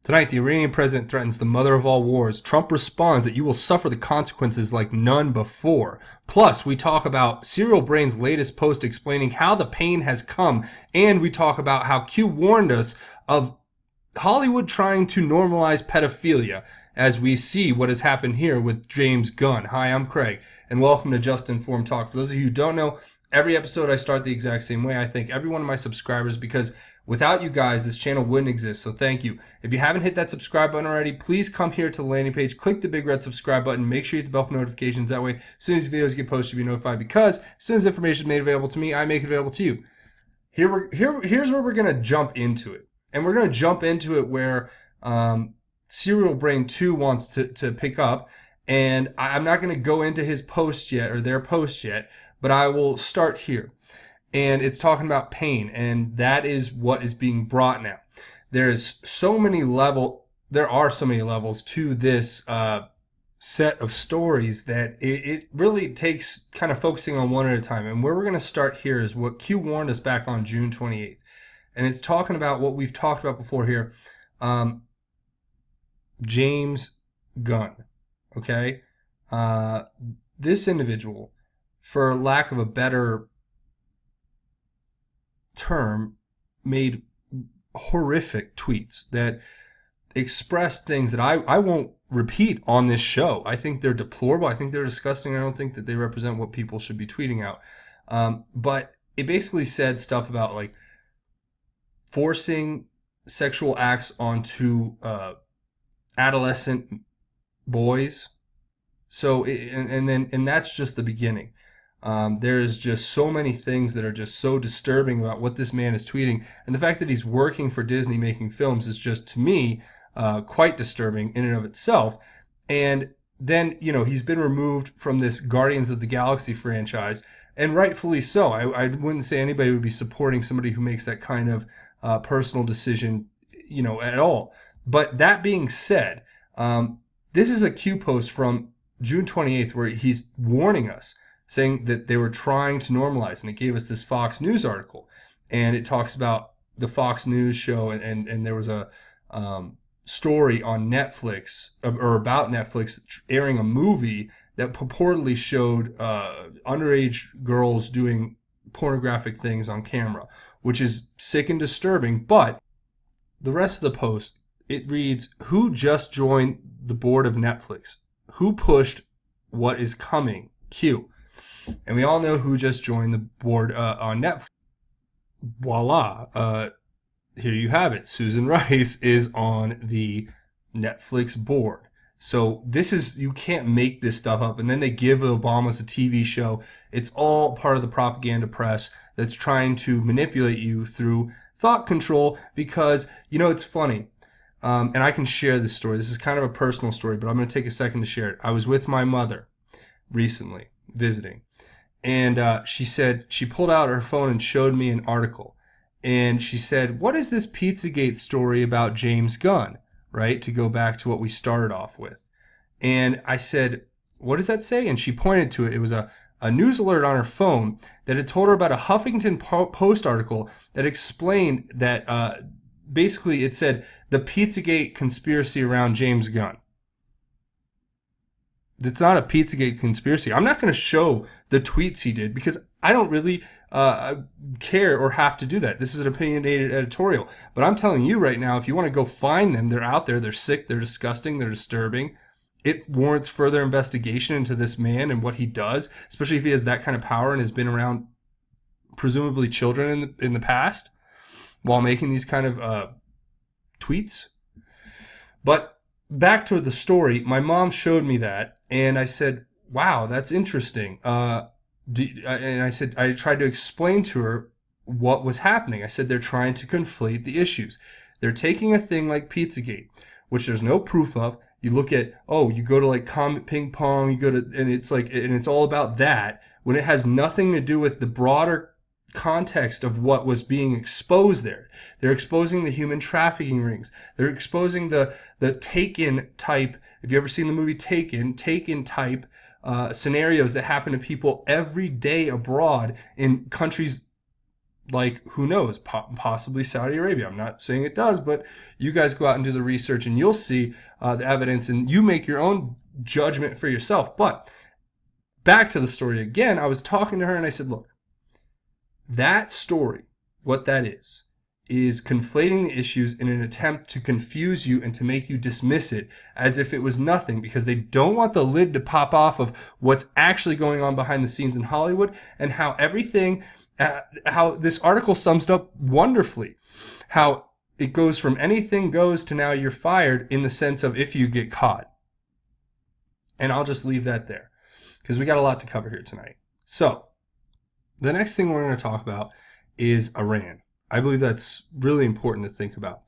Tonight, the Iranian president threatens the mother of all wars. Trump responds that you will suffer the consequences like none before. Plus, we talk about Serial Brain's latest post explaining how the pain has come, and we talk about how Q warned us of Hollywood trying to normalize pedophilia as we see what has happened here with James Gunn. Hi, I'm Craig, and welcome to Just Informed Talk. For those of you who don't know, every episode I start the exact same way. I thank every one of my subscribers because without you guys, this channel wouldn't exist. So thank you. If you haven't hit that subscribe button already, please come here to the landing page, click the big red subscribe button, make sure you hit the bell for notifications. That way, as soon as videos get posted, you'll be notified because as soon as information is made available to me, I make it available to you. Here's where we're going to jump into it. And we're going to jump into it where Serial Brain 2 wants to pick up. And I'm not going to go into his post yet or their post yet, but I will start here. And it's talking about pain, and that is what is being brought now. There are so many levels to this set of stories that it really takes kind of focusing on one at a time. And where we're going to start here is what Q warned us back on June 28th. And it's talking about what we've talked about before here. James Gunn, okay? This individual, for lack of a better term, made horrific tweets that expressed things that I won't repeat on this show. I think they're deplorable. I think they're disgusting. I don't think that they represent what people should be tweeting out. But it basically said stuff about like forcing sexual acts onto adolescent boys. So, and that's just the beginning. There is just so many things that are just so disturbing about what this man is tweeting. And the fact that he's working for Disney making films is just, to me, quite disturbing in and of itself. And then, he's been removed from this Guardians of the Galaxy franchise, and rightfully so. I wouldn't say anybody would be supporting somebody who makes that kind of personal decision, at all. But that being said, this is a Q post from June 28th where he's warning us, saying that they were trying to normalize. And it gave us this Fox News article. And it talks about the Fox News show. And there was a story on Netflix, or about Netflix, airing a movie that purportedly showed underage girls doing pornographic things on camera, which is sick and disturbing. But the rest of the post, it reads, who just joined the board of Netflix? Who pushed what is coming? Q. And we all know who just joined the board on Netflix. Voila. Here you have it. Susan Rice is on the Netflix board. So this is, you can't make this stuff up. And then they give the Obamas a TV show. It's all part of the propaganda press that's trying to manipulate you through thought control because, it's funny. And I can share this story. This is kind of a personal story, but I'm going to take a second to share it. I was with my mother recently visiting. And she said, she pulled out her phone and showed me an article. And she said, what is this Pizzagate story about James Gunn? Right? To go back to what we started off with. And I said, what does that say? And she pointed to it. It was a news alert on her phone that had told her about a Huffington Post article that explained that basically it said the Pizzagate conspiracy around James Gunn. It's not a Pizzagate conspiracy. I'm not going to show the tweets he did because I don't really care or have to do that. This is an opinionated editorial. But I'm telling you right now, if you want to go find them, they're out there. They're sick. They're disgusting. They're disturbing. It warrants further investigation into this man and what he does, especially if he has that kind of power and has been around presumably children in the past while making these kind of tweets. But back to the story, my mom showed me that, and I said, wow, that's interesting. And I said, I tried to explain to her what was happening. I said, they're trying to conflate the issues. They're taking a thing like Pizzagate, which there's no proof of. You look at, you go to like Comet Ping Pong, and it's all about that, when it has nothing to do with the broader context of what was being exposed there. They're exposing the human trafficking rings. They're exposing the Taken type. Have you ever seen the movie Taken type scenarios that happen to people every day abroad in countries like, who knows, possibly Saudi Arabia. I'm not saying it does, but you guys go out and do the research and you'll see the evidence and you make your own judgment for yourself. But back to the story again, I was talking to her and I said, look, that story, what that is conflating the issues in an attempt to confuse you and to make you dismiss it as if it was nothing, because they don't want the lid to pop off of what's actually going on behind the scenes in Hollywood and how everything, how this article sums it up wonderfully, how it goes from anything goes to now you're fired in the sense of if you get caught. And I'll just leave that there because we got a lot to cover here tonight. So the next thing we're going to talk about is Iran. I believe that's really important to think about.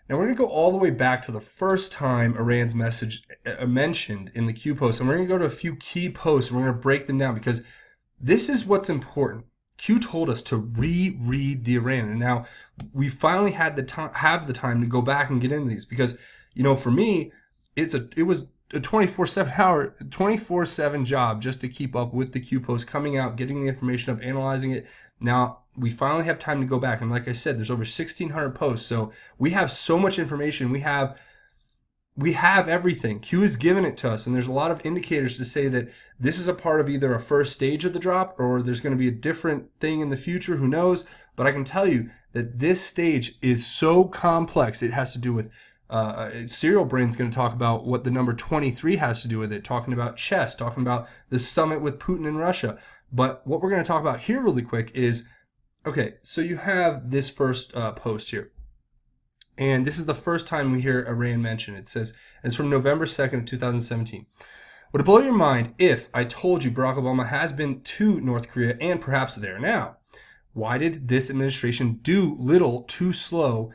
Now we're going to go all the way back to the first time Iran's message mentioned in the Q post, and we're going to go to a few key posts and we're going to break them down because this is what's important. Q told us to reread the Iran, and now we finally had have the time to go back and get into these because, you know, for me, it was a 24/7 job just to keep up with the Q post coming out, getting the information up, analyzing it. Now we finally have time to go back, and like I said, there's over 1,600 posts, so we have so much information. We have everything. Q has given it to us, and there's a lot of indicators to say that this is a part of either a first stage of the drop or there's going to be a different thing in the future. Who knows? But I can tell you that this stage is so complex. It has to do with Serial Brain's going to talk about what the number 23 has to do with it, talking about chess, talking about the summit with Putin in Russia. But what we're going to talk about here really quick is, okay, so you have this first post here. And this is the first time we hear Iran mentioned. It says, it's from November 2nd of 2017. Would it blow your mind if I told you Barack Obama has been to North Korea and perhaps there now? Why did this administration do little to slow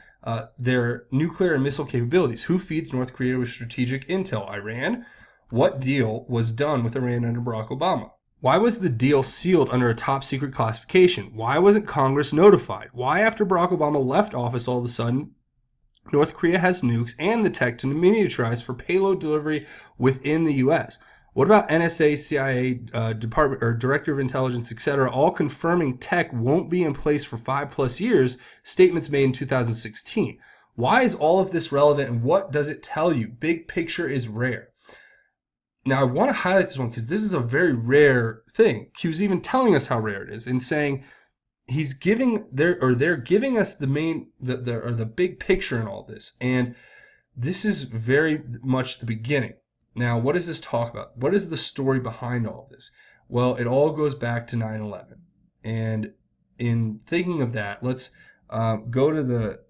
their nuclear and missile capabilities? Who feeds North Korea with strategic intel? Iran? What deal was done with Iran under Barack Obama? Why was the deal sealed under a top secret classification? Why wasn't Congress notified? Why, after Barack Obama left office, all of a sudden, North Korea has nukes and the tech to miniaturize for payload delivery within the U.S.? What about NSA, CIA, Department or Director of Intelligence, etc., all confirming tech won't be in place for 5+ years, statements made in 2016? Why is all of this relevant and what does it tell you? Big picture is rare. Now, I want to highlight this one because this is a very rare thing. Q's even telling us how rare it is and saying they're giving us the big picture in all this. And this is very much the beginning. Now, what does this talk about? What is the story behind all of this? Well, it all goes back to 9/11. And in thinking of that, let's go to the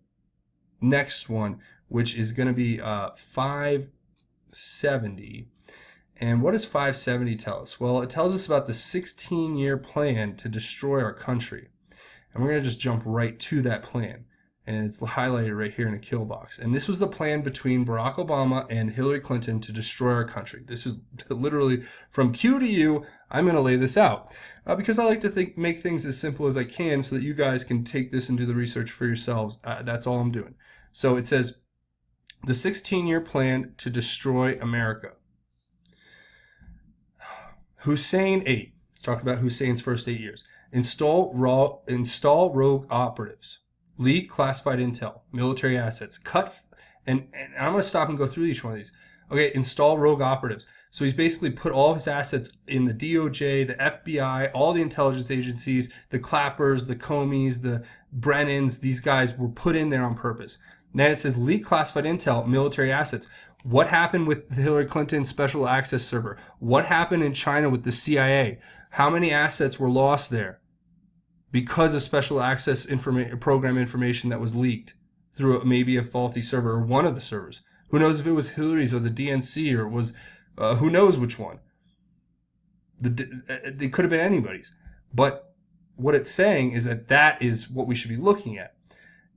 next one, which is going to be 570. And what does 570 tell us? Well, it tells us about the 16-year plan to destroy our country. And we're going to just jump right to that plan. And it's highlighted right here in a kill box. And this was the plan between Barack Obama and Hillary Clinton to destroy our country. This is literally from Q to you. I'm going to lay this out because I like to make things as simple as I can so that you guys can take this and do the research for yourselves. That's all I'm doing. So it says the 16-year plan to destroy America. Hussein 8. Let's talk about Hussein's first 8 years. Install rogue operatives. Leak classified intel. Military assets. And I'm going to stop and go through each one of these. Okay, install rogue operatives. So he's basically put all of his assets in the DOJ, the FBI, all the intelligence agencies, the Clappers, the Comeys, the Brennans. These guys were put in there on purpose. Then it says leak classified intel, military assets. What happened with the Hillary Clinton special access server? What happened in China with the CIA? How many assets were lost there because of special access program information that was leaked through maybe a faulty server or one of the servers? Who knows if it was Hillary's or the DNC or it was who knows which one? It could have been anybody's. But what it's saying is that is what we should be looking at.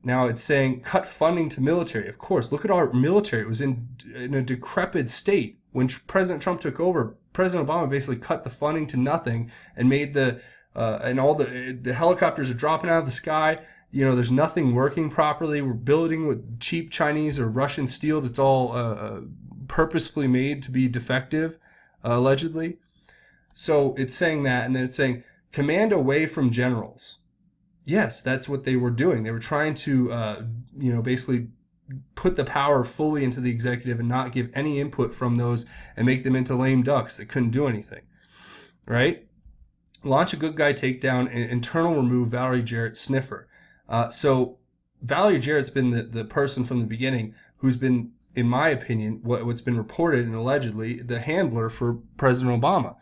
Now it's saying cut funding to military. Of course, look at our military. It was in a decrepit state. When President Trump took over, President Obama basically cut the funding to nothing and made and all the helicopters are dropping out of the sky. You know, there's nothing working properly. We're building with cheap Chinese or Russian steel that's all purposefully made to be defective, allegedly. So it's saying that, and then it's saying command away from generals. Yes, that's what they were doing. They were trying to, basically put the power fully into the executive and not give any input from those and make them into lame ducks that couldn't do anything, right? Launch a good guy takedown and internal remove Valerie Jarrett sniffer. So Valerie Jarrett's been the person from the beginning who's been, in my opinion, what's been reported and allegedly the handler for President Obama.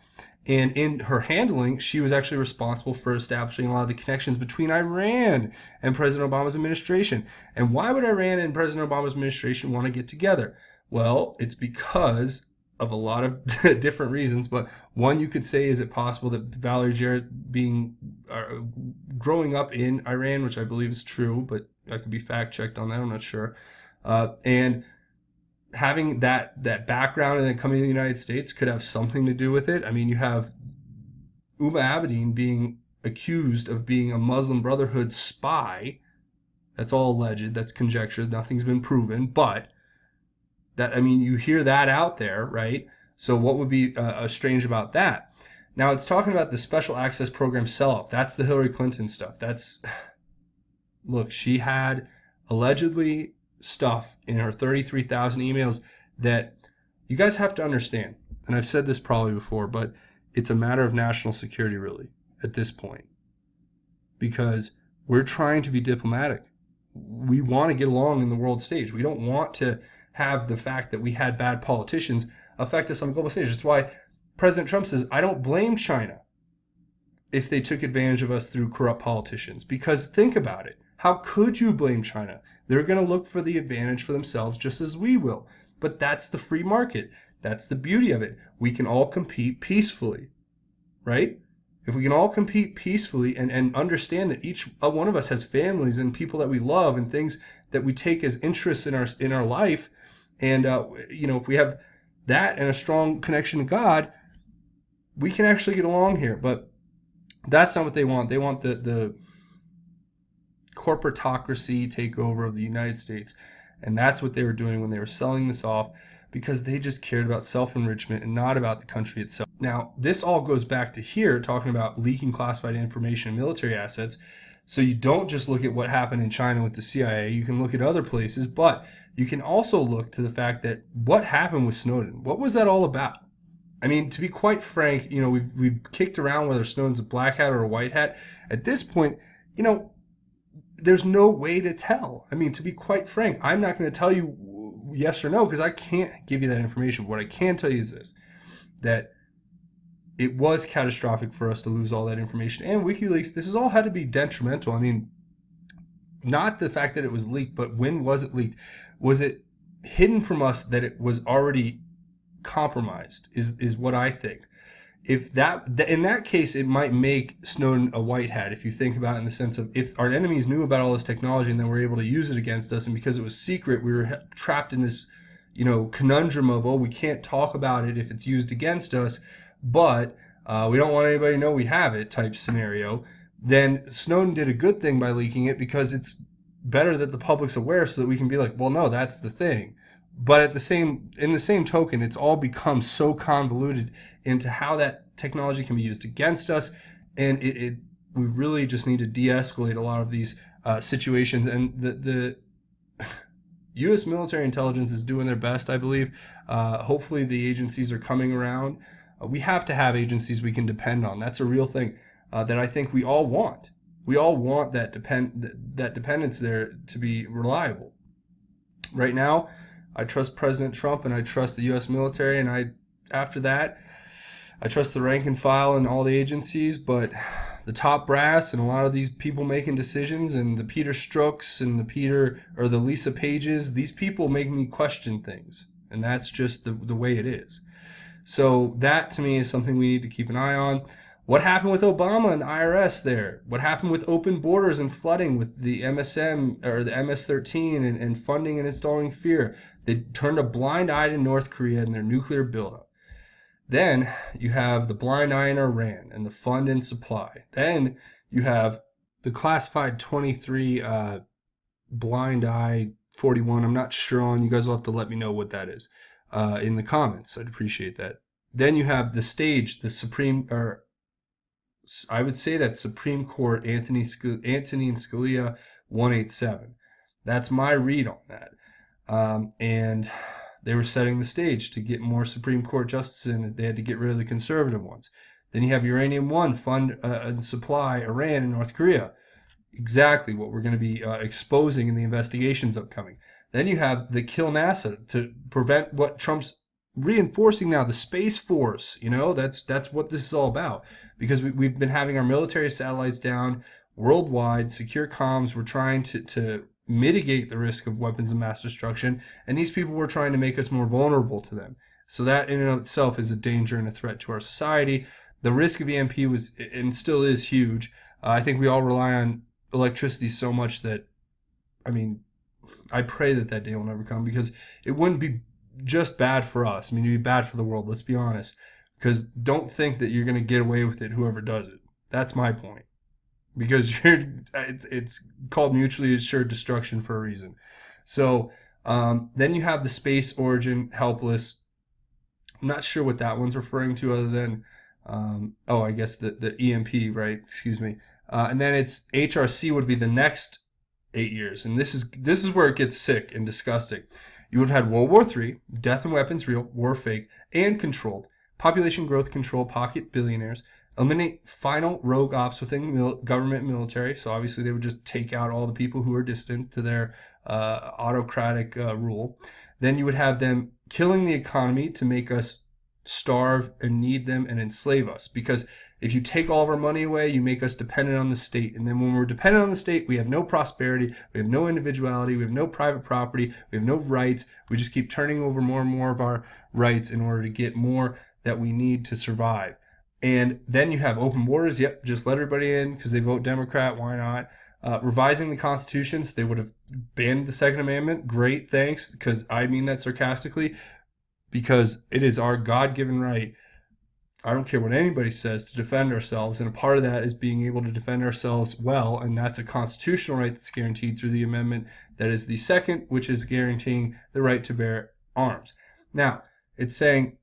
And in her handling, she was actually responsible for establishing a lot of the connections between Iran and President Obama's administration. And why would Iran and President Obama's administration want to get together? Well, it's because of a lot of different reasons, but one you could say, is it possible that Valerie Jarrett growing up in Iran, which I believe is true, but I could be fact checked on that, I'm not sure, and having that background and then coming to the United States could have something to do with it. I mean, you have Uma Abedin being accused of being a Muslim Brotherhood spy. That's all alleged. That's conjecture. Nothing's been proven. But that, I mean, you hear that out there, right? So what would be strange about that? Now it's talking about the special access program sell-off. That's the Hillary Clinton stuff. Look, she had allegedly stuff in her 33,000 emails that you guys have to understand. And I've said this probably before, but it's a matter of national security really at this point, because we're trying to be diplomatic. We want to get along in the world stage. We don't want to have the fact that we had bad politicians affect us on the global stage. That's why President Trump says, I don't blame China if they took advantage of us through corrupt politicians. Because think about it. How could you blame China? They're going to look for the advantage for themselves just as we will. But that's the free market. That's the beauty of it. We can all compete peacefully, right? If we can all compete peacefully and understand that each one of us has families and people that we love and things that we take as interests in our life, and if we have that and a strong connection to God, we can actually get along here. But that's not what they want. They want the corporatocracy takeover of the United States. And that's what they were doing when they were selling this off, because they just cared about self-enrichment and not about the country itself. Now, this all goes back to here, talking about leaking classified information and military assets. So you don't just look at what happened in China with the CIA. You can look at other places, but you can also look to the fact that what happened with Snowden. What was that all about? I mean, to be quite frank, we've kicked around whether Snowden's a black hat or a white hat. At this point, there's no way to tell. I mean, to be quite frank, I'm not going to tell you yes or no because I can't give you that information. What I can tell you is this, that it was catastrophic for us to lose all that information. And WikiLeaks, this has all had to be detrimental. I mean, not the fact that it was leaked, but when was it leaked? Was it hidden from us that it was already compromised is what I think. If in that case, it might make Snowden a white hat, if you think about it in the sense of if our enemies knew about all this technology and then were able to use it against us, and because it was secret, we were trapped in this, conundrum of, we can't talk about it if it's used against us, but we don't want anybody to know we have it type scenario, then Snowden did a good thing by leaking it, because it's better that the public's aware so that we can be like, well, no, that's the thing. But in the same token, it's all become so convoluted into how that technology can be used against us, and we really just need to de-escalate a lot of these situations. And the U.S. military intelligence is doing their best, I believe. Hopefully, the agencies are coming around. We have to have agencies we can depend on. That's a real thing that I think we all want. We all want that dependence there to be reliable. Right now, I trust President Trump and I trust the U.S. military, and after that, I trust the rank and file and all the agencies, but the top brass and a lot of these people making decisions, and the Peter Strzok's and the Lisa Pages, these people make me question things, and that's just the way it is. So that to me is something we need to keep an eye on. What happened with Obama and the IRS there? What happened with open borders and flooding with the MSM or the MS-13 and funding and installing fear? They turned a blind eye to North Korea and their nuclear buildup. Then you have the blind eye in Iran and the fund and supply. Then you have the classified 23 blind eye 41. I'm not sure on. You guys will have to let me know what that is in the comments. I'd appreciate that. Then you have the stage, the Supreme or I would say that's Supreme Court Anthony and Scalia 187. That's my read on that. And they were setting the stage to get more Supreme Court justices in. They had to get rid of the conservative ones. Then you have Uranium One fund and supply Iran and North Korea. Exactly what we're going to be exposing in the investigations upcoming. Then you have the kill NASA to prevent what Trump's reinforcing now, the Space Force. That's what this is all about, because we've been having our military satellites down worldwide, secure comms. We're trying to mitigate the risk of weapons of mass destruction, and these people were trying to make us more vulnerable to them. So that in and of itself is a danger and a threat to our society. The risk of EMP was and still is huge. I think we all rely on electricity so much that, I pray that day will never come, because it wouldn't be just bad for us. It'd be bad for the world, let's be honest. Because don't think that you're going to get away with it, whoever does it. That's my point. Because it's called mutually assured destruction for a reason. So then you have the space origin helpless. I'm not sure what that one's referring to, other than, I guess the EMP, right? Excuse me. And then it's HRC would be the next 8 years. And this is where it gets sick and disgusting. You would have had World War III, death and weapons real, war fake, and controlled. Population growth control, pocket billionaires. Eliminate final rogue ops within government and military. So obviously they would just take out all the people who are distant to their autocratic rule. Then you would have them killing the economy to make us starve and need them and enslave us. Because if you take all of our money away, you make us dependent on the state. And then when we're dependent on the state, we have no prosperity, we have no individuality, we have no private property, we have no rights. We just keep turning over more and more of our rights in order to get more that we need to survive. And then you have open borders. Yep, just let everybody in because they vote Democrat. Why not? Revising the Constitution, so they would have banned the Second Amendment. Great, thanks, because I mean that sarcastically, because it is our God-given right. I don't care what anybody says, to defend ourselves, and a part of that is being able to defend ourselves well, and that's a constitutional right that's guaranteed through the amendment that is the second, which is guaranteeing the right to bear arms. Now, it's saying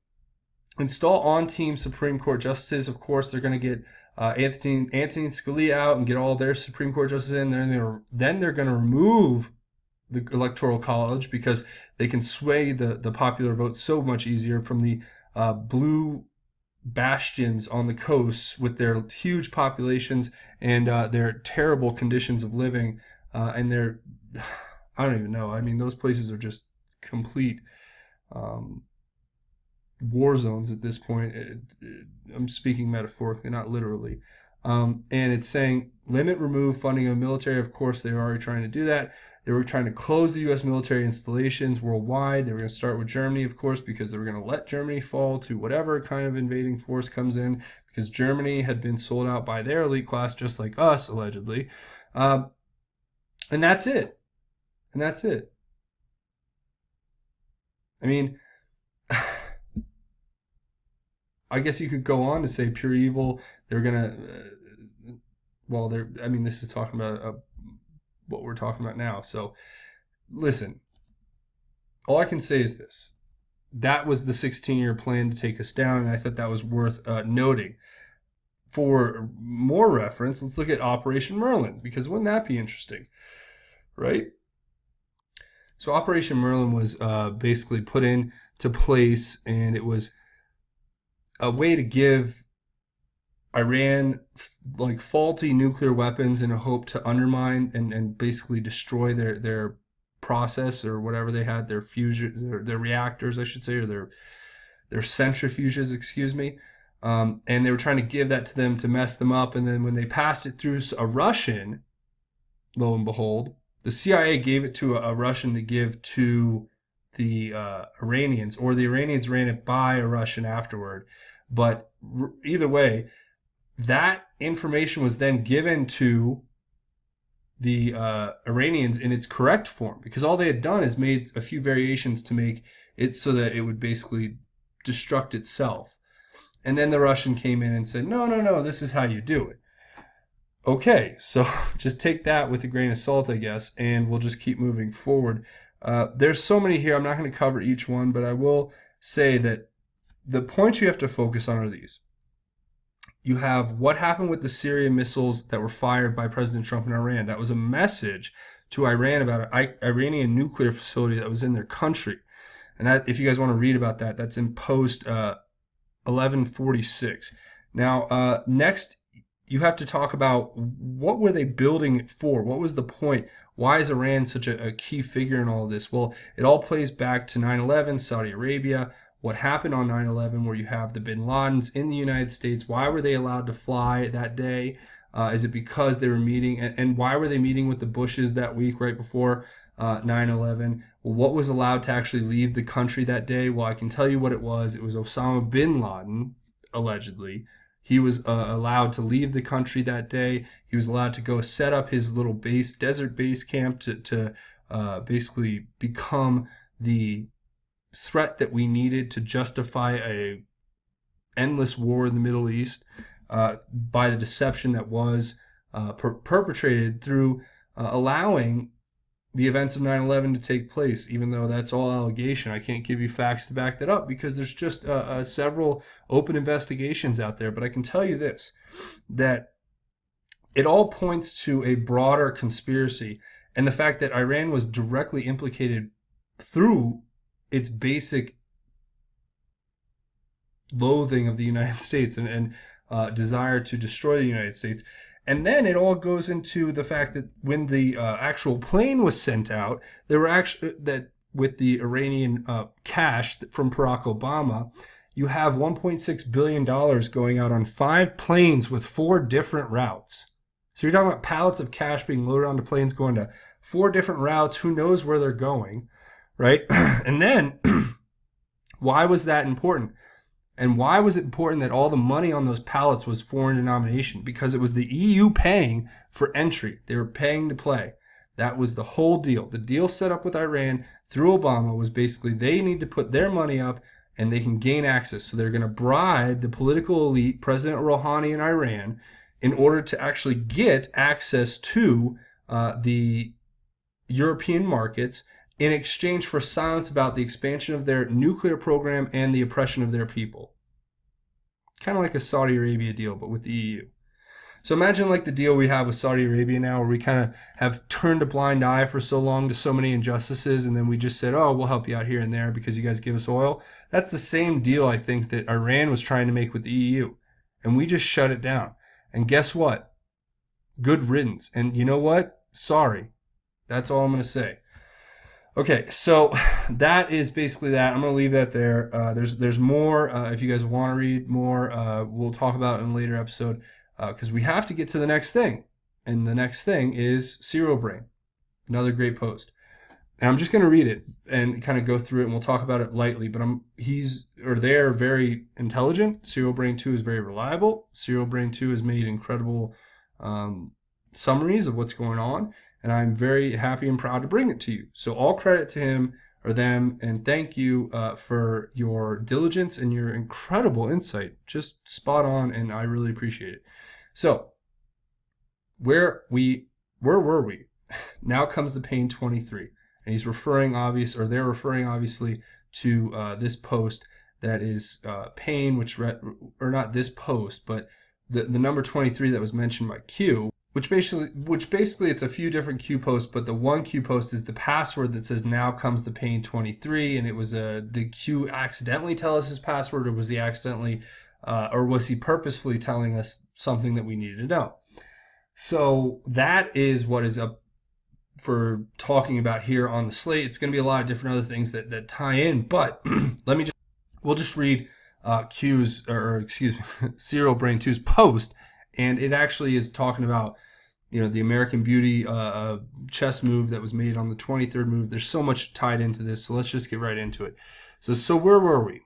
install on-team Supreme Court justices. Of course, they're going to get Anthony and Scalia out and get all their Supreme Court justices in. Then they're going to remove the Electoral College, because they can sway the popular vote so much easier from the blue bastions on the coasts with their huge populations and their terrible conditions of living. And their, I don't even know. Those places are just complete war zones at this point. I'm speaking metaphorically, not literally. And it's saying limit, remove funding of military. Of course, they were already trying to do that. They were trying to close the U.S. military installations worldwide. They were going to start with Germany, of course, because they were going to let Germany fall to whatever kind of invading force comes in, because Germany had been sold out by their elite class, just like us, allegedly. And that's it. I guess you could go on to say pure evil. They're gonna, this is talking about what we're talking about now. So, listen. All I can say is this: that was the 16-year plan to take us down, and I thought that was worth noting. For more reference, let's look at Operation Merlin, because wouldn't that be interesting, right? So Operation Merlin was basically put into place, and it was a way to give Iran faulty nuclear weapons in a hope to undermine and basically destroy their process, or whatever they had, their fusion, their reactors, I should say, or their centrifuges, excuse me. And they were trying to give that to them to mess them up. And then when they passed it through a Russian, lo and behold, the CIA gave it to a Russian to give to the Iranians, or the Iranians ran it by a Russian afterward. But either way, that information was then given to the Iranians in its correct form, because all they had done is made a few variations to make it so that it would basically destruct itself. And then the Russian came in and said, no, this is how you do it. Okay, so just take that with a grain of salt, I guess, and we'll just keep moving forward. There's so many here. I'm not going to cover each one, but I will say that the points you have to focus on are these. you have what happened with the Syria missiles that were fired by President Trump in Iran. That was a message to Iran about an Iranian nuclear facility that was in their country. And that, if you guys want to read about that, that's in post 1146. Now, next, you have to talk about what were they building it for? What was the point? Why is Iran such a key figure in all of this? Well, it all plays back to 9/11, Saudi Arabia, what happened on 9/11, where you have the bin Ladens in the United States. Why were they allowed to fly that day? Is it because they were meeting? And why were they meeting with the Bushes that week right before 9/11? Well, what was allowed to actually leave the country that day? Well, I can tell you what it was. It was Osama bin Laden, allegedly. He was allowed to leave the country that day. He was allowed to go set up his little base, desert base camp to basically become the threat that we needed to justify a endless war in the Middle East by the deception that was perpetrated through allowing the events of 9/11 to take place, even though that's all allegation. I can't give you facts to back that up because there's just several open investigations out there. But I can tell you this, that it all points to a broader conspiracy, and the fact that Iran was directly implicated through its basic loathing of the United States and desire to destroy the United States. And then it all goes into the fact that when the actual plane was sent out, there were actually that with the Iranian cash from Barack Obama, you have $1.6 billion going out on 5 planes with 4 different routes. So you're talking about pallets of cash being loaded onto planes going to 4 different routes. Who knows where they're going, right? And then why was that important? And why was it important that all the money on those pallets was foreign denomination? Because it was the EU paying for entry. They were paying to play. That was the whole deal. The deal set up with Iran through Obama was basically they need to put their money up and they can gain access. So they're going to bribe the political elite, President Rouhani in Iran, in order to actually get access to the European markets in exchange for silence about the expansion of their nuclear program and the oppression of their people. Kind of like a Saudi Arabia deal, but with the EU. So imagine like the deal we have with Saudi Arabia now, where we kind of have turned a blind eye for so long to so many injustices, and then we just said, oh, we'll help you out here and there because you guys give us oil. That's the same deal, I think, that Iran was trying to make with the EU. And we just shut it down. And guess what? Good riddance. And you know what? Sorry. That's all I'm going to say. Okay, so that is basically that. I'm going to leave that there. There's more. If you guys want to read more, we'll talk about it in a later episode because we have to get to the next thing. And the next thing is Serial Brain, another great post. And I'm just going to read it and kind of go through it, and we'll talk about it lightly. But they're very intelligent. Serial Brain 2 is very reliable. Serial Brain 2 has made incredible summaries of what's going on. And I'm very happy and proud to bring it to you. So all credit to him or them, and thank you for your diligence and your incredible insight. Just spot on, and I really appreciate it. So where were we? Now comes the pain 23, and he's referring they're referring obviously to this post that is pain, or not this post, but the number 23 that was mentioned by Q. Which basically it's a few different Q posts, but the one Q post is the password that says now comes the pain 23, and it was did Q accidentally tell us his password, or was he purposefully telling us something that we needed to know? So that is what is up for talking about here on the slate. It's going to be a lot of different other things that tie in, but we'll just read Serial Brain 2's post. And it actually is talking about, the American Beauty chess move that was made on the 23rd move. There's so much tied into this, so let's just get right into it. So where were we?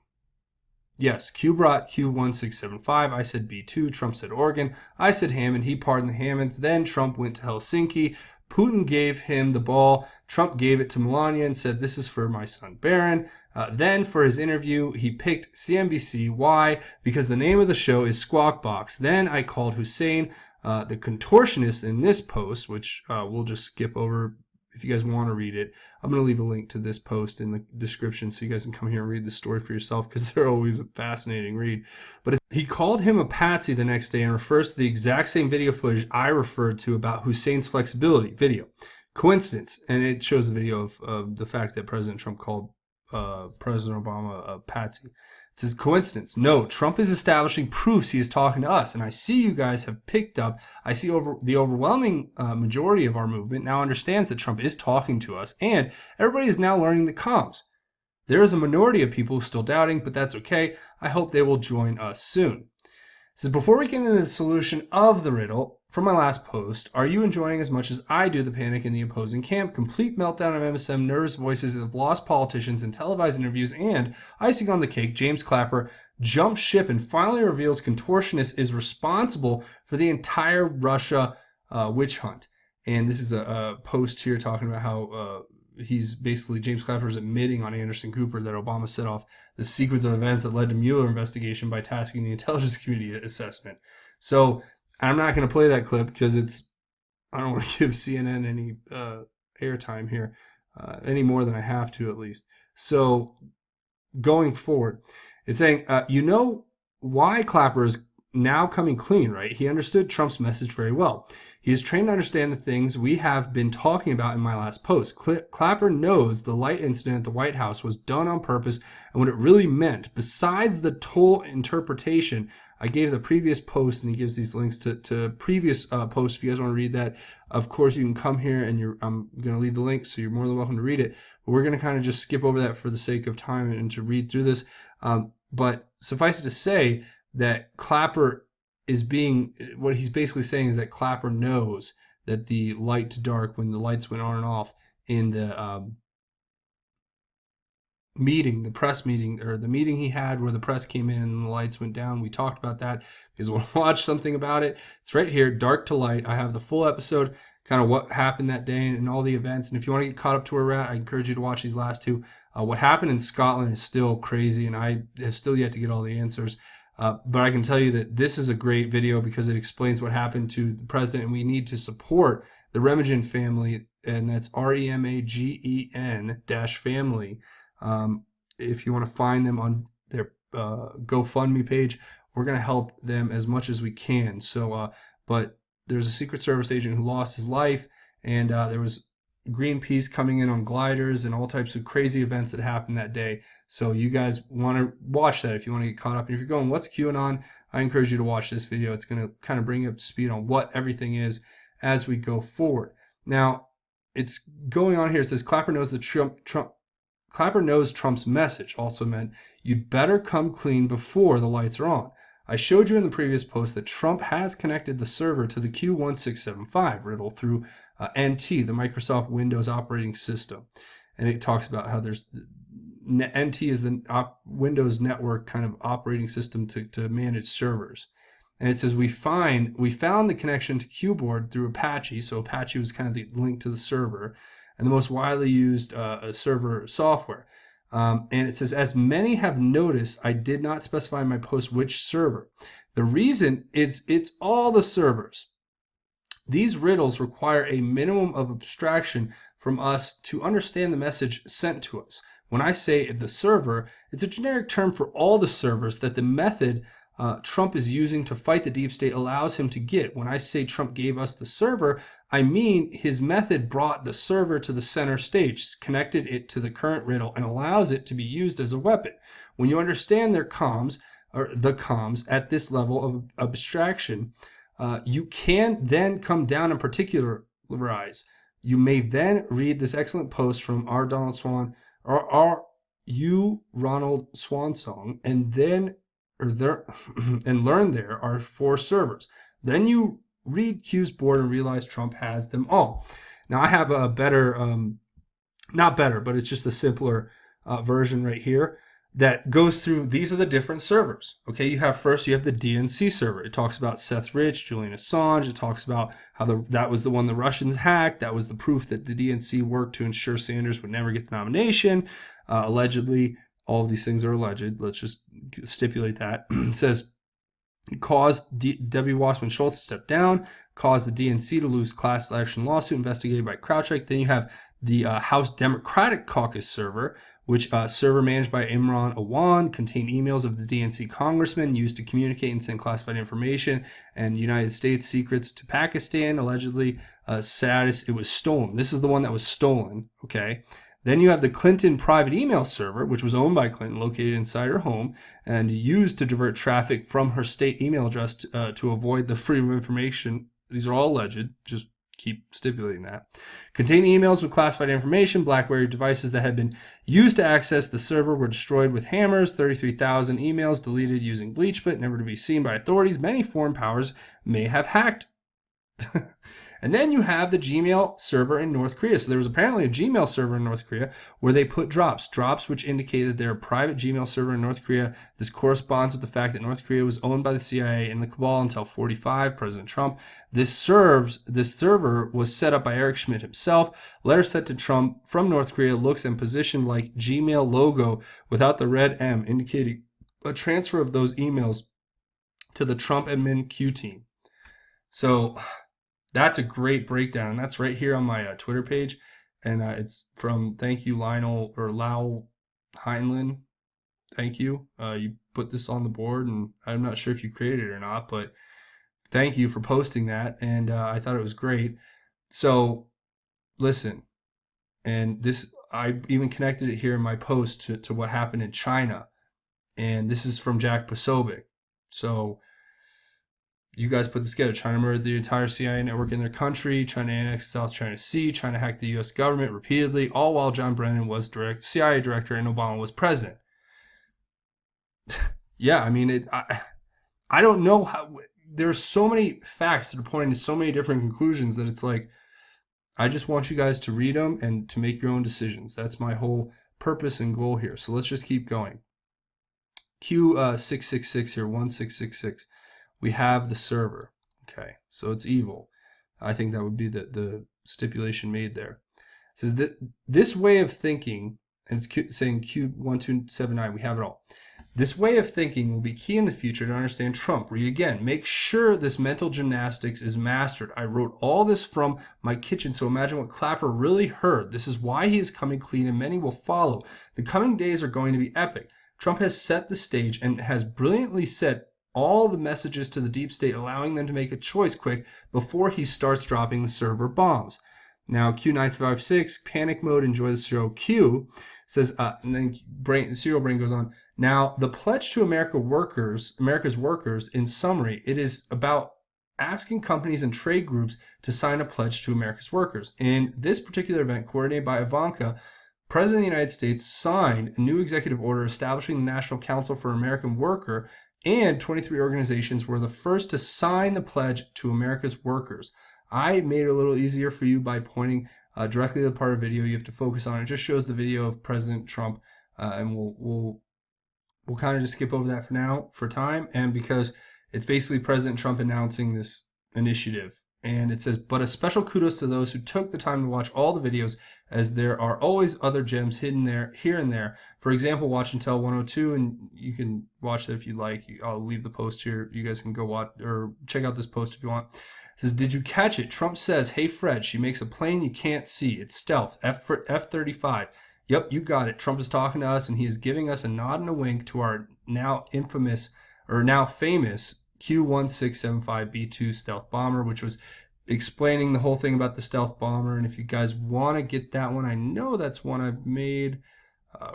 Yes, Q brought Q1675. I said B2. Trump said Oregon. I said Hammond. He pardoned the Hammonds. Then Trump went to Helsinki. Putin gave him the ball. Trump gave it to Melania and said, this is for my son Barron. Then for his interview, he picked CNBC. Why? Because the name of the show is Squawk Box. Then I called Hussein, the contortionist in this post, which we'll just skip over if you guys want to read it, I'm going to leave a link to this post in the description so you guys can come here and read the story for yourself, because they're always a fascinating read. But he called him a patsy the next day and refers to the exact same video footage I referred to about Hussein's flexibility video. Coincidence. And it shows the video of the fact that President Trump called President Obama a patsy. It says, coincidence. No, Trump is establishing proofs he is talking to us. And I see you guys have picked up. I see the overwhelming majority of our movement now understands that Trump is talking to us. And everybody is now learning the comms. There is a minority of people still doubting, but that's okay. I hope they will join us soon. It says, before we get into the solution of the riddle, from my last post, are you enjoying as much as I do the panic in the opposing camp, complete meltdown of MSM, nervous voices of lost politicians and televised interviews, and icing on the cake, James Clapper jumps ship and finally reveals contortionist is responsible for the entire Russia witch hunt. And this is a post here talking about how he's basically, James Clapper is admitting on Anderson Cooper that Obama set off the sequence of events that led to Mueller investigation by tasking the intelligence community assessment. So I'm not going to play that clip because I don't want to give CNN any airtime here, any more than I have to at least. So going forward, it's saying, you know why Clapper is now coming clean, right? He understood Trump's message very well. He is trained to understand the things we have been talking about in my last post. Clapper knows the light incident at the White House was done on purpose and what it really meant. Besides the total interpretation, I gave the previous post, and he gives these links to previous posts if you guys want to read that. Of course, you can come here, and I'm going to leave the link, so you're more than welcome to read it. But we're going to kind of just skip over that for the sake of time and to read through this. But suffice it to say that Clapper is what he's basically saying is that Clapper knows that the light to dark, when the lights went on and off in the meeting, the press meeting, or the meeting he had where the press came in and the lights went down. We talked about that. If you want to watch something about it, it's right here, Dark to Light. I have the full episode, kind of what happened that day and all the events. And if you want to get caught up to where we're at, I encourage you to watch these last two. What happened in Scotland is still crazy, and I have still yet to get all the answers. But I can tell you that this is a great video because it explains what happened to the president, and we need to support the Remagen family, and that's REMAGEN-family. If you want to find them on their GoFundMe page, we're going to help them as much as we can. So, but there's a Secret Service agent who lost his life, and there was Greenpeace coming in on gliders and all types of crazy events that happened that day. So you guys want to watch that if you want to get caught up. And if you're going, what's QAnon? I encourage you to watch this video. It's going to kind of bring you up to speed on what everything is as we go forward. Now, it's going on here. It says Clapper knows Clapper knows Trump's message also meant you'd better come clean before the lights are on. I showed you in the previous post that Trump has connected the server to the Q1675 riddle through NT, the Microsoft Windows operating system. And it talks about how there's NT is the Windows network kind of operating system to manage servers. And it says we found the connection to Qboard through Apache. So Apache was kind of the link to the server and the most widely used server software. And it says, as many have noticed, I did not specify in my post which server. The reason it's all the servers. These riddles require a minimum of abstraction from us to understand the message sent to us. When I say the server, it's a generic term for all the servers that the method Trump is using to fight the deep state allows him to get. When I say Trump gave us the server, I mean his method brought the server to the center stage, connected it to the current riddle, and allows it to be used as a weapon. When you understand their comms, or the comms, at this level of abstraction, you can then come down and particularize. You may then read this excellent post from R. Donald Swan, or R. U. Ronald Swansong, and then and learn there are 4 servers. Then you read Q's board and realize Trump has them all. Now I have a better, not better, but it's just a simpler version right here that goes through, these are the different servers. Okay, you have the DNC server. It talks about Seth Rich, Julian Assange. It talks about how that was the one the Russians hacked. That was the proof that the DNC worked to ensure Sanders would never get the nomination. Allegedly, all of these things are alleged. Let's just stipulate that. It says It caused Debbie Wasserman Schultz to step down, caused the DNC to lose class action lawsuit investigated by CrowdStrike. Then you have the House Democratic Caucus server, which server managed by Imran Awan, contained emails of the DNC congressman used to communicate and send classified information and United States secrets to Pakistan. Allegedly, status, it was stolen. This is the one that was stolen, okay? Then you have the Clinton private email server, which was owned by Clinton, located inside her home, and used to divert traffic from her state email address to avoid the freedom of information. These are all alleged. Just keep stipulating that. Contained emails with classified information. BlackBerry devices that had been used to access the server were destroyed with hammers. 33,000 emails deleted using BleachBit, never to be seen by authorities. Many foreign powers may have hacked. And then you have the Gmail server in North Korea. So there was apparently a Gmail server in North Korea where they put drops which indicate that they're a private Gmail server in North Korea. This corresponds with the fact that North Korea was owned by the CIA and the cabal until 45, President Trump. This server was set up by Eric Schmidt himself. Letter sent to Trump from North Korea looks and positioned like Gmail logo without the red M, indicating a transfer of those emails to the Trump admin Q team. So that's a great breakdown, and that's right here on my Twitter page, and it's from, thank you, Lionel, or Lau Heinlein. Thank you. You put this on the board, and I'm not sure if you created it or not, but thank you for posting that, and I thought it was great. So listen, and this, I even connected it here in my post to what happened in China, and this is from Jack Posobiec. So you guys put this together. China murdered the entire CIA network in their country. China annexed South China Sea. China hacked the U.S. government repeatedly, all while John Brennan was CIA director and Obama was president. Yeah, I mean, I don't know how. There's so many facts that are pointing to so many different conclusions that it's like, I just want you guys to read them and to make your own decisions. That's my whole purpose and goal here. So let's just keep going. Q666 here, 1666. We have the server. Okay, so it's evil. I think that would be the stipulation made there. It says that this way of thinking, and it's saying Q1279, we have it all. This way of thinking will be key in the future to understand Trump. Read again. Make sure this mental gymnastics is mastered. I wrote all this from my kitchen, so imagine what Clapper really heard. This is why he is coming clean, and many will follow. The coming days are going to be epic. Trump has set the stage and has brilliantly set all the messages to the deep state, allowing them to make a choice quick before he starts dropping the server bombs. Now, Q956, panic mode, enjoy the show. Q says, and then Serial Brain goes on. Now, the pledge to America's workers, in summary, it is about asking companies and trade groups to sign a pledge to America's workers. In this particular event, coordinated by Ivanka, President of the United States signed a new executive order establishing the National Council for American Worker, and 23 organizations were the first to sign the pledge to America's workers. I made it a little easier for you by pointing directly to the part of the video you have to focus on. It just shows the video of President Trump, and we'll kind of just skip over that for now for time, and because it's basically President Trump announcing this initiative. And it says, but a special kudos to those who took the time to watch all the videos, as there are always other gems hidden there, here and there. For example, watch until 102, and you can watch that if you like. I'll leave the post here. You guys can go watch or check out this post if you want. It says, did you catch it? Trump says, hey, Fred, she makes a plane you can't see. It's stealth, F-35. Yep, you got it. Trump is talking to us, and he is giving us a nod and a wink to our now famous Q1675B2 stealth bomber, which was explaining the whole thing about the stealth bomber. And if you guys want to get that one, I know that's one I've made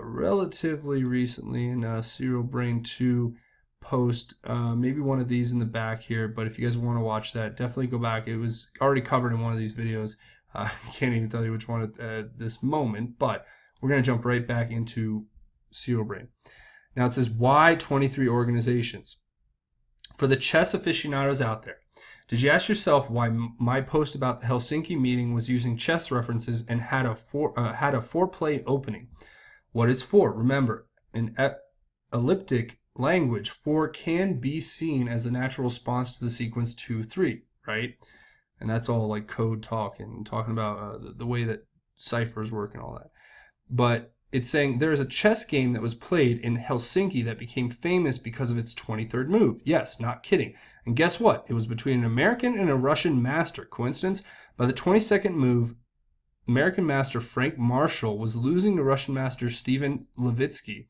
relatively recently in Serial Brain 2 post, maybe one of these in the back here. But if you guys want to watch that, definitely go back. It was already covered in one of these videos. I can't even tell you which one at this moment, but we're going to jump right back into Serial Brain. Now it says, why 23 organizations? For the chess aficionados out there, did you ask yourself why my post about the Helsinki meeting was using chess references and had a four-play opening? What is four? Remember, in elliptic language, four can be seen as a natural response to the sequence 2, 3, right? And that's all like code talk and talking about the way that ciphers work and all that. But it's saying there is a chess game that was played in Helsinki that became famous because of its 23rd move. Yes, not kidding. And guess what? It was between an American and a Russian master. Coincidence? By the 22nd move, American master Frank Marshall was losing to Russian master Steven Levitsky.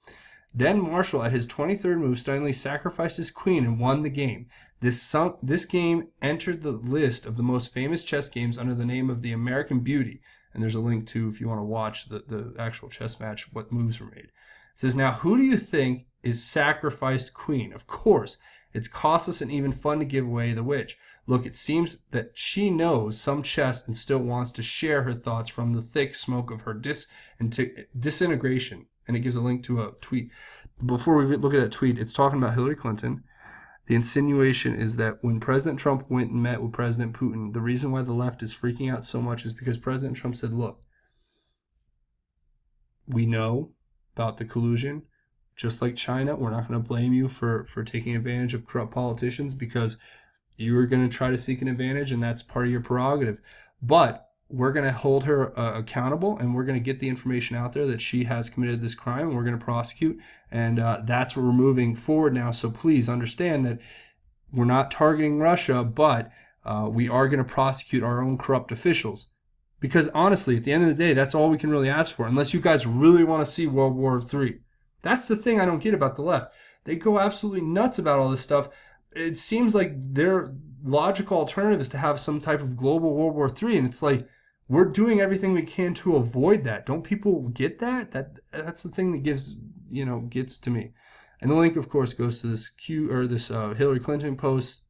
Then Marshall, at his 23rd move, stunningly sacrificed his queen and won the game. This game entered the list of the most famous chess games under the name of the American Beauty. And there's a link to, if you want to watch the actual chess match, what moves were made. It says, now, who do you think is sacrificed queen? Of course, it's costless and even fun to give away the witch. Look, it seems that she knows some chess and still wants to share her thoughts from the thick smoke of her disintegration. And it gives a link to a tweet. Before we look at that tweet, it's talking about Hillary Clinton. The insinuation is that when President Trump went and met with President Putin, the reason why the left is freaking out so much is because President Trump said, look, we know about the collusion. Just like China, we're not going to blame you for taking advantage of corrupt politicians because you were going to try to seek an advantage, and that's part of your prerogative. But we're going to hold her accountable, and we're going to get the information out there that she has committed this crime, and we're going to prosecute. And that's where we're moving forward now. So please understand that we're not targeting Russia, but we are going to prosecute our own corrupt officials. Because honestly, at the end of the day, that's all we can really ask for, unless you guys really want to see World War III. That's the thing I don't get about the left. They go absolutely nuts about all this stuff. It seems like their logical alternative is to have some type of global World War III, and it's like, we're doing everything we can to avoid that. Don't people get that? That's the thing that gets to me. And the link, of course, goes to this Hillary Clinton post.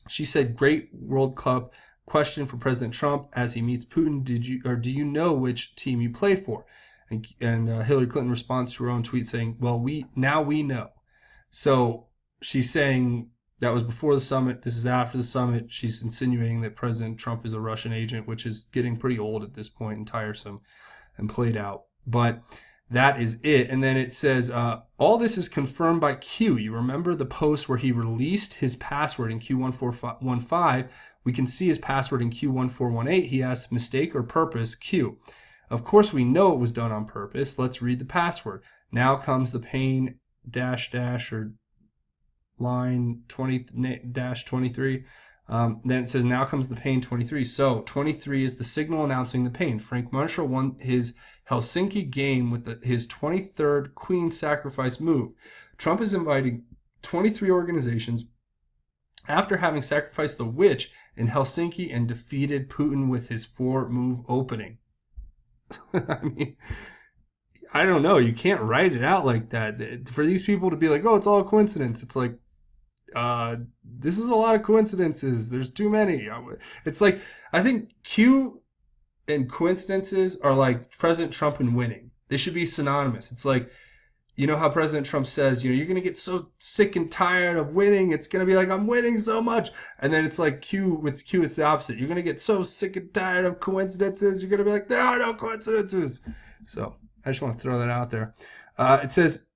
She said, "Great World Cup question for President Trump as he meets Putin. Do you know which team you play for?" And Hillary Clinton responds to her own tweet saying, "Well, we know." So she's saying that was before the summit. This is after the summit. She's insinuating that President Trump is a Russian agent, which is getting pretty old at this point and tiresome and played out. But that is it. And then it says, all this is confirmed by Q. You remember the post where he released his password in Q1415? We can see his password in Q1418. He asks, mistake or purpose, Q. Of course, we know it was done on purpose. Let's read the password. Now comes the pain -- or line 20-23. Then it says, now comes the pain 23. So 23 is the signal announcing the pain. Frank Marshall won his Helsinki game with his 23rd queen sacrifice move. Trump is inviting 23 organizations after having sacrificed the witch in Helsinki and defeated Putin with his 4-move opening. I mean, I don't know. You can't write it out like that. For these people to be like, oh, it's all coincidence. It's like, this is a lot of coincidences. There's too many. It's like, I think Q and coincidences are like President Trump and winning. They should be synonymous. It's like, you know how President Trump says, you're going to get so sick and tired of winning. It's going to be like, I'm winning so much. And then it's like with Q, it's the opposite. You're going to get so sick and tired of coincidences. You're going to be like, there are no coincidences. So I just want to throw that out there. It says,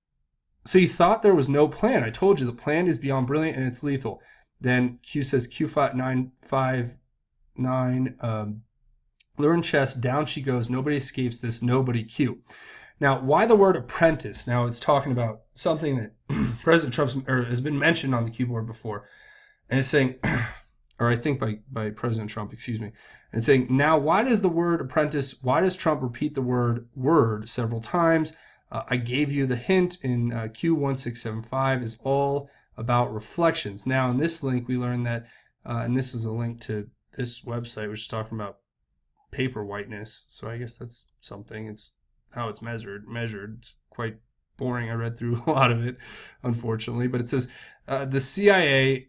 so you thought there was no plan. I told you the plan is beyond brilliant and it's lethal. Then Q says, Q959, learn chess, down she goes. Nobody escapes this, nobody Q. Now, why the word apprentice? Now, it's talking about something that President Trump has been mentioned on the keyboard before. And it's saying, or I think by President Trump, excuse me. And it's saying, now, why does the word apprentice, why does Trump repeat the word several times? I gave you the hint in Q1675 is all about reflections. Now, in this link, we learned that, and this is a link to this website, which is talking about paper whiteness. So I guess that's something. It's how it's measured. It's quite boring. I read through a lot of it, unfortunately. But it says the CIE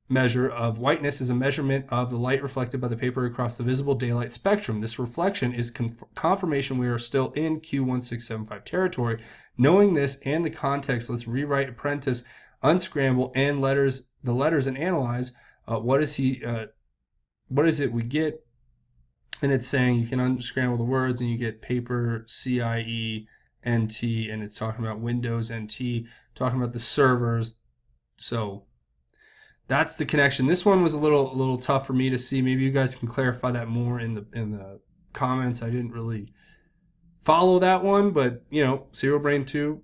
measure of whiteness is a measurement of the light reflected by the paper across the visible daylight spectrum. This reflection is confirmation we are still in Q1675 territory. Knowing this and the context, let's rewrite apprentice, unscramble, and the letters and analyze what is it we get. And it's saying you can unscramble the words and you get paper, CIE, NT, and it's talking about Windows NT, talking about the servers. So that's the connection. This one was a little tough for me to see. Maybe you guys can clarify that more in the comments. I didn't really follow that one, but Serial Brain 2,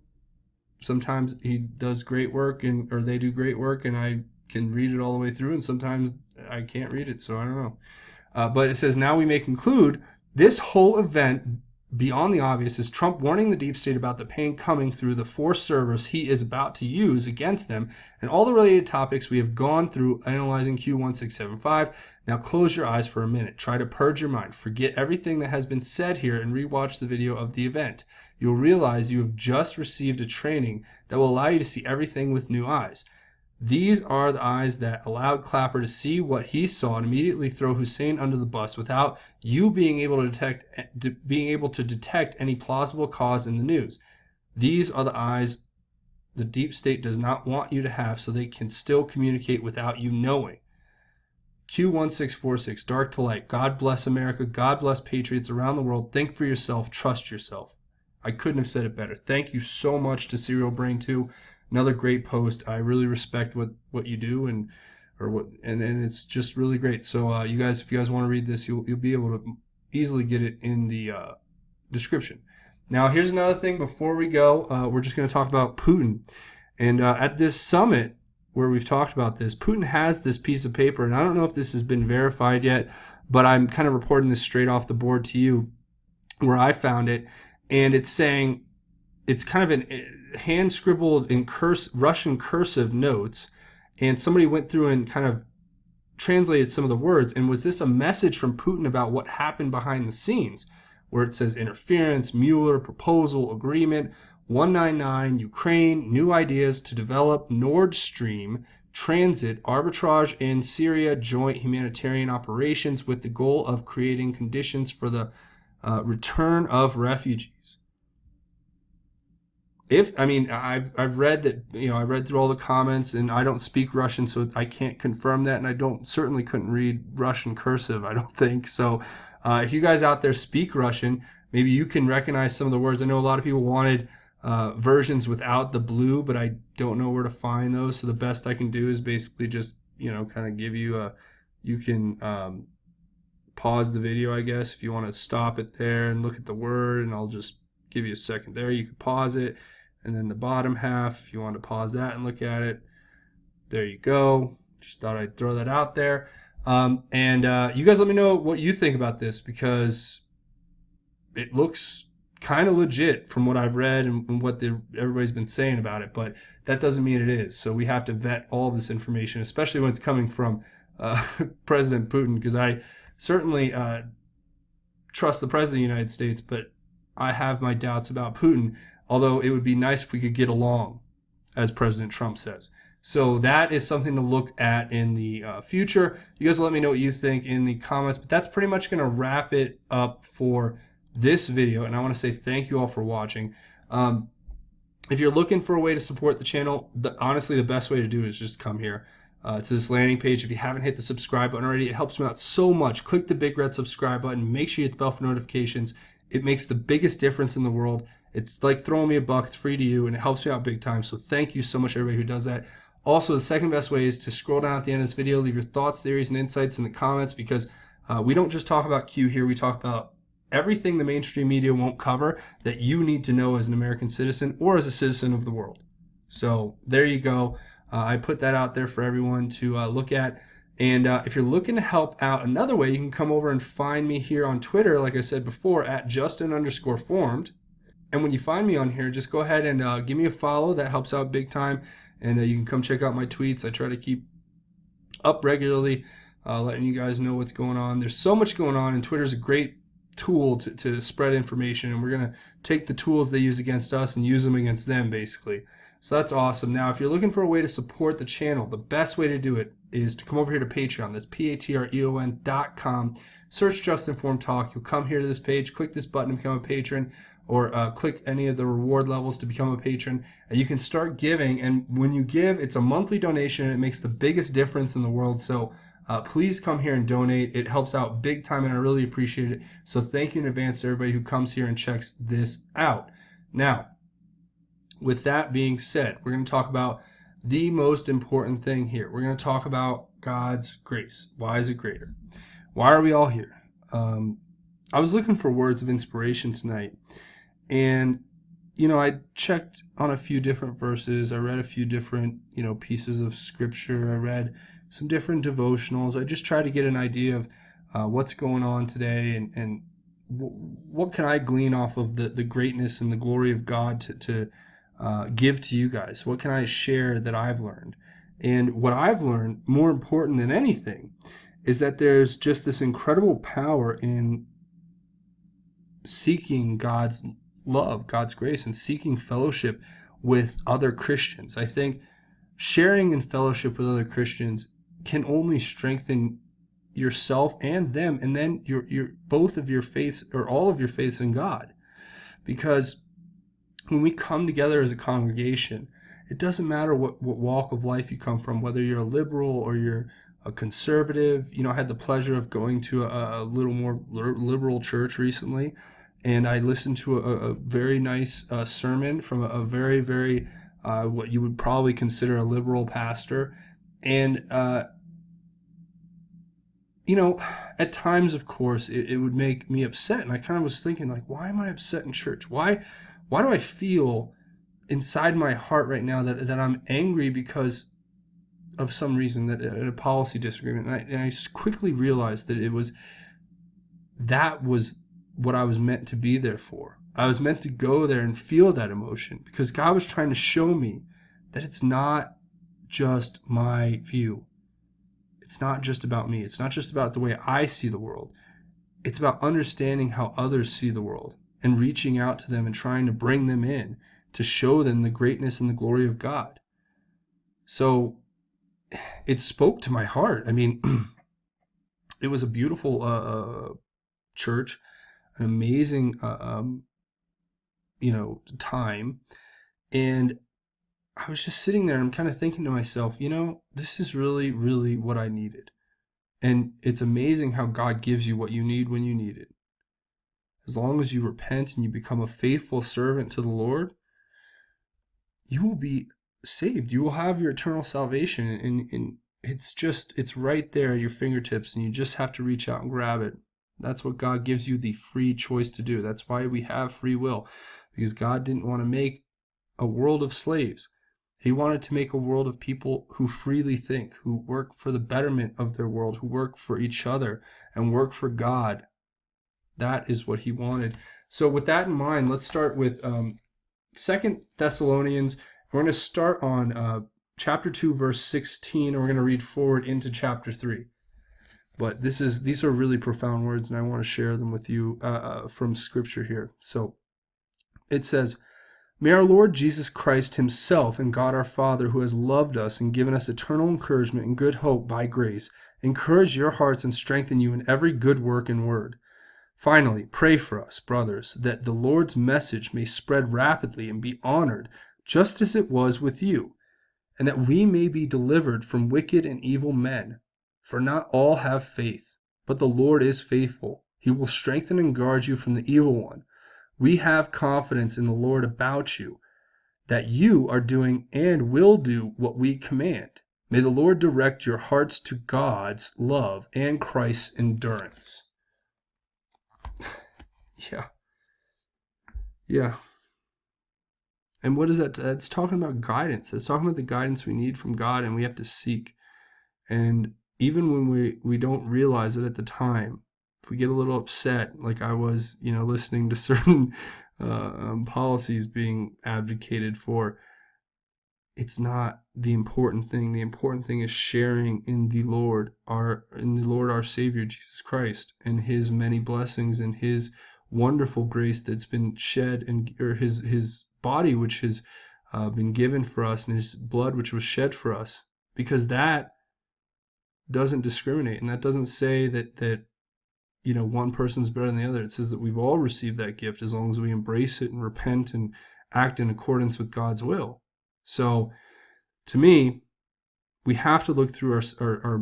sometimes he does great work or they do great work, and I can read it all the way through, and sometimes I can't read it, so I don't know. But it says, now we may conclude this whole event, beyond the obvious, is Trump warning the deep state about the pain coming through the forced servers he is about to use against them, and all the related topics we have gone through analyzing Q1675. Now close your eyes for a minute. Try to purge your mind. Forget everything that has been said here and rewatch the video of the event. You'll realize you have just received a training that will allow you to see everything with new eyes. These are the eyes that allowed Clapper to see what he saw and immediately throw Hussein under the bus without you being able to detect any plausible cause in the news. These are the eyes the deep state does not want you to have, so they can still communicate without you knowing. Q1646, dark to light. God bless America. God bless patriots around the world. Think for yourself. Trust yourself. I couldn't have said it better. Thank you so much to Serial Brain 2. Another great post. I really respect what you do, and it's just really great. So you guys, if you guys want to read this, you'll be able to easily get it in the description. Now here's another thing before we go. We're just going to talk about Putin, and at this summit where we've talked about this, Putin has this piece of paper, and I don't know if this has been verified yet, but I'm kind of reporting this straight off the board to you, where I found it, and it's saying it's kind of an hand scribbled in Russian cursive notes, and somebody went through and kind of translated some of the words. And was this a message from Putin about what happened behind the scenes, where it says interference, Mueller, proposal, agreement, 199, Ukraine, new ideas to develop Nord Stream, transit, arbitrage in Syria, joint humanitarian operations with the goal of creating conditions for the return of refugees. I've read that, I read through all the comments, and I don't speak Russian, so I can't confirm that, and I certainly couldn't read Russian cursive, I don't think. So if you guys out there speak Russian, maybe you can recognize some of the words. I know a lot of people wanted versions without the blue, but I don't know where to find those. So the best I can do is basically just, kind of give you you can pause the video, I guess, if you want to stop it there and look at the word, and I'll just give you a second there. You can pause it. And then the bottom half, if you want to pause that and look at it, there you go. Just thought I'd throw that out there. You guys let me know what you think about this, because it looks kind of legit from what I've read and what everybody's been saying about it, but that doesn't mean it is. So we have to vet all of this information, especially when it's coming from President Putin, because I certainly trust the President of the United States, but I have my doubts about Putin, although it would be nice if we could get along, as President Trump says. So that is something to look at in the future. You guys let me know what you think in the comments, but that's pretty much going to wrap it up for this video, and I want to say thank you all for watching. If you're looking for a way to support the channel, honestly, the best way to do it is just come here to this landing page. If you haven't hit the subscribe button already, it helps me out so much. Click the big red subscribe button. Make sure you hit the bell for notifications. It makes the biggest difference in the world. It's like throwing me a buck. It's free to you, and it helps me out big time. So thank you so much, everybody who does that. Also, the second best way is to scroll down at the end of this video, leave your thoughts, theories, and insights in the comments, because we don't just talk about Q here. We talk about everything the mainstream media won't cover that you need to know as an American citizen or as a citizen of the world. So there you go. I put that out there for everyone to look at. And if you're looking to help out another way, you can come over and find me here on Twitter, like I said before, at Justin_formed. And when you find me on here, just go ahead and give me a follow. That helps out big time. And you can come check out my tweets. I try to keep up regularly, letting you guys know what's going on. There's so much going on, and Twitter's a great tool to spread information. And we're going to take the tools they use against us and use them against them, basically. So that's awesome. Now, if you're looking for a way to support the channel, the best way to do it is to come over here to Patreon. That's patreon.com. Search Just Informed Talk. You'll come here to this page, click this button to become a patron, or click any of the reward levels to become a patron, and you can start giving. And when you give, it's a monthly donation, and it makes the biggest difference in the world. So please come here and donate. It helps out big time, and I really appreciate it. So thank you in advance to everybody who comes here and checks this out. Now, with that being said, we're going to talk about the most important thing here. We're going to talk about God's grace. Why is it greater? Why are we all here? I was looking for words of inspiration tonight, And, I checked on a few different verses. I read a few different, pieces of scripture. I read some different devotionals. I just tried to get an idea of what's going on today, and what can I glean off of the greatness and the glory of God to give to you guys? What can I share that I've learned? And what I've learned, more important than anything, is that there's just this incredible power in seeking God's love, God's grace, and seeking fellowship with other Christians. I think sharing in fellowship with other Christians can only strengthen yourself and them, and then your both of your faiths, or all of your faiths in God. Because when we come together as a congregation, it doesn't matter what walk of life you come from, whether you're a liberal or you're a conservative. I had the pleasure of going to a little more liberal church recently, and I listened to a very nice sermon from a very, very, what you would probably consider a liberal pastor. And, at times, of course, it would make me upset. And I kind of was thinking, like, why am I upset in church? Why do I feel inside my heart right now that I'm angry because of some reason, that a policy disagreement? And I quickly realized that that was what I was meant to be there for. I was meant to go there and feel that emotion, because God was trying to show me that it's not just my view. It's not just about me. It's not just about the way I see the world. It's about understanding how others see the world and reaching out to them and trying to bring them in to show them the greatness and the glory of God. So it spoke to my heart. I mean, it was a beautiful church, an amazing, time. And I was just sitting there and I'm kind of thinking to myself, this is really, really what I needed. And it's amazing how God gives you what you need when you need it. As long as you repent and you become a faithful servant to the Lord, you will be saved. You will have your eternal salvation. And it's right there at your fingertips, and you just have to reach out and grab it. That's what God gives you the free choice to do. That's why we have free will, because God didn't want to make a world of slaves. He wanted to make a world of people who freely think, who work for the betterment of their world, who work for each other and work for God. That is what he wanted. So with that in mind, let's start with 2 Thessalonians. We're going to start on chapter 2, verse 16, and we're going to read forward into chapter 3. But these are really profound words, and I want to share them with you from Scripture here. So it says, "May our Lord Jesus Christ himself and God our Father, who has loved us and given us eternal encouragement and good hope by grace, encourage your hearts and strengthen you in every good work and word. Finally, pray for us, brothers, that the Lord's message may spread rapidly and be honored, just as it was with you, and that we may be delivered from wicked and evil men. For not all have faith, but the Lord is faithful. He will strengthen and guard you from the evil one. We have confidence in the Lord about you, that you are doing and will do what we command. May the Lord direct your hearts to God's love and Christ's endurance." Yeah. And what is that? It's talking about guidance. It's talking about the guidance we need from God, and we have to seek. And even when we don't realize it at the time, if we get a little upset, like I was, listening to certain policies being advocated for, it's not the important thing. The important thing is sharing in the Lord, our Savior Jesus Christ, and his many blessings and his wonderful grace that's been shed, or his body which has been given for us, and his blood which was shed for us, because that doesn't discriminate, and that doesn't say that one person's better than the other. It says that we've all received that gift as long as we embrace it and repent and act in accordance with God's will. So to me, we have to look through our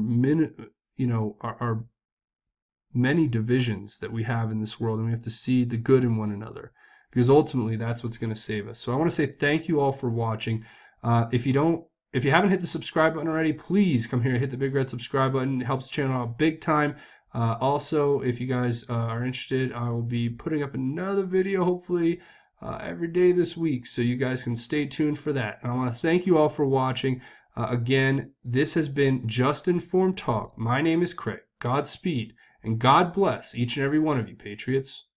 many divisions that we have in this world, and we have to see the good in one another, because ultimately that's what's going to save us. So I want to say thank you all for watching. If you haven't hit the subscribe button already, please come here and hit the big red subscribe button. It helps the channel out big time. Also, if you guys are interested, I will be putting up another video, hopefully, every day this week, so you guys can stay tuned for that. And I want to thank you all for watching. Again, this has been Just Informed Talk. My name is Craig. Godspeed, and God bless each and every one of you, Patriots.